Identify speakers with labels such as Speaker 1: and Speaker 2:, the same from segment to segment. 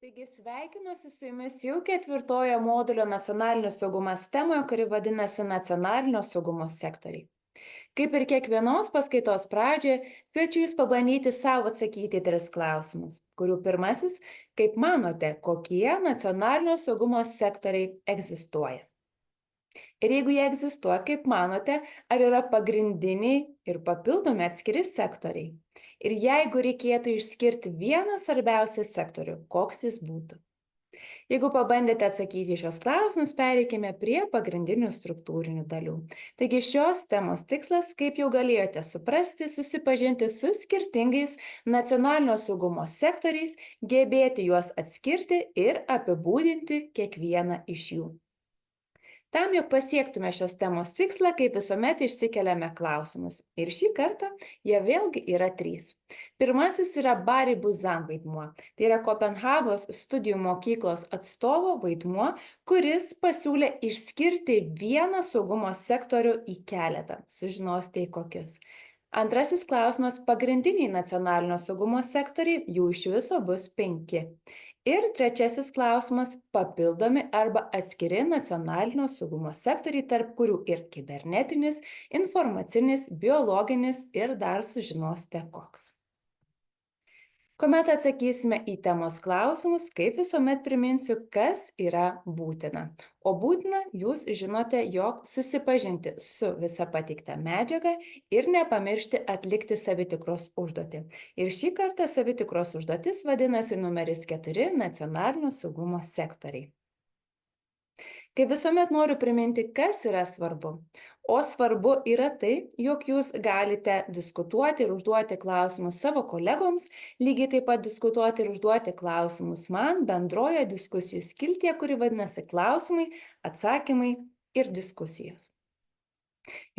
Speaker 1: Taigi sveikinuosi su jumis jau ketvirtojo modulio nacionalinis saugumas temoje, kuri vadinasi nacionalinio saugumo sektoriai. Kaip ir kiekvienos paskaitos pradžioje, kviečiu jūs pabandyti savo atsakyti į tris klausimus, kurių pirmasis, kaip manote, kokie nacionalinio saugumo sektoriai egzistuoja. Ir jeigu jie egzistuoja, kaip manote, ar yra pagrindiniai ir papildomi atskiri sektoriai? Ir jeigu reikėtų išskirti vieną svarbiausią sektorių, koks jis būtų? Jeigu pabandėte atsakyti į šios klausimus, pereikime prie pagrindinių struktūrinių dalių. Taigi šios temos tikslas, kaip jau galėjote suprasti, susipažinti su skirtingais nacionalinio saugumo sektoriais, gebėti juos atskirti ir apibūdinti kiekvieną iš jų. Tam, jog pasiektume šios temos tikslą, kaip visuomet išsikeliame klausimus. Ir šį kartą jie vėlgi yra trys. Pirmasis yra Barry Buzan vaidmuo. Tai yra Kopenhagos studijų mokyklos atstovo vaidmuo, kuris pasiūlė išskirti vieną saugumo sektorių į keletą. Sužinosite į kokius. Antrasis klausimas – pagrindiniai nacionalinio saugumo sektoriai, jų iš viso bus 5. Ir trečiasis klausimas – papildomi arba atskiri nacionalinio saugumo sektoriai, tarp kurių ir kibernetinis, informacinis, biologinis ir dar sužinosite koks. Kuomet atsakysime į temos klausimus, kaip visuomet priminsiu, kas yra būtina. O būtina, jūs žinote, jog susipažinti su visa pateikta medžiaga ir nepamiršti atlikti savitikros užduotį. Ir šį kartą savitikros užduotis vadinasi numeris 4 nacionalinio saugumo sektoriai. Kaip visuomet noriu priminti, kas yra svarbu. O svarbu yra tai, jog jūs galite diskutuoti ir užduoti klausimus savo kolegoms, lygiai taip pat diskutuoti ir užduoti klausimus man bendrojo diskusijų skiltyje, kuri vadinasi klausimai, atsakymai ir diskusijos.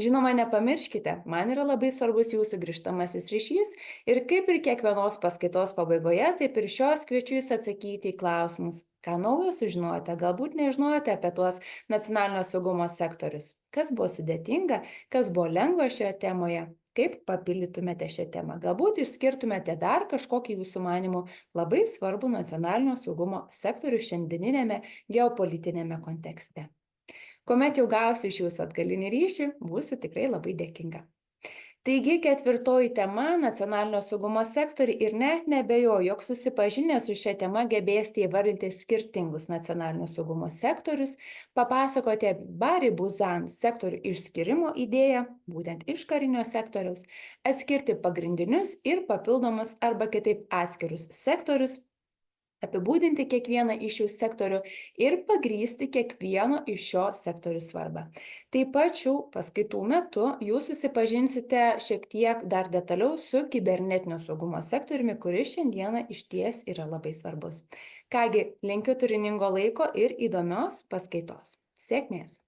Speaker 1: Žinoma, nepamirškite, man yra labai svarbus jūsų grįžtamasis ryšys ir kaip ir kiekvienos paskaitos pabaigoje, taip ir šios kviečiu jūs atsakyti į klausimus. Ką naujo sužinojote, galbūt nežinojote apie tuos nacionalinio saugumo sektorius. Kas buvo sudėtinga, kas buvo lengva šioje temoje, kaip papildytumėte šią temą. Galbūt išskirtumėte dar kažkokį jūsų manimų labai svarbų nacionalinio saugumo sektorių šiandieninėme geopolitinėme kontekste. Kuomet jau gausiu iš jūsų atgalinį ryšį, būsiu tikrai labai dėkinga. Taigi, ketvirtoji tema – nacionalinio saugumo sektoriai ir net neabejoju, jog susipažinę su šia tema gebėsite įvardinti skirtingus nacionalinio saugumo sektorius, papasakoti apie Barry Buzan sektorių išskirimo idėją, būtent iš karinio sektoriaus, atskirti pagrindinius ir papildomus arba kitaip atskirus sektorius, apibūdinti kiekvieną iš šių sektorių ir pagrįsti kiekvieno iš šio sektorių svarbą. Taip pat šių paskaitų metu jūs susipažinsite šiek tiek dar detaliau su kibernetinio saugumo sektoriumi, kuris šiandieną išties yra labai svarbus. Kągi, linkiu turiningo laiko ir įdomios paskaitos. Sėkmės!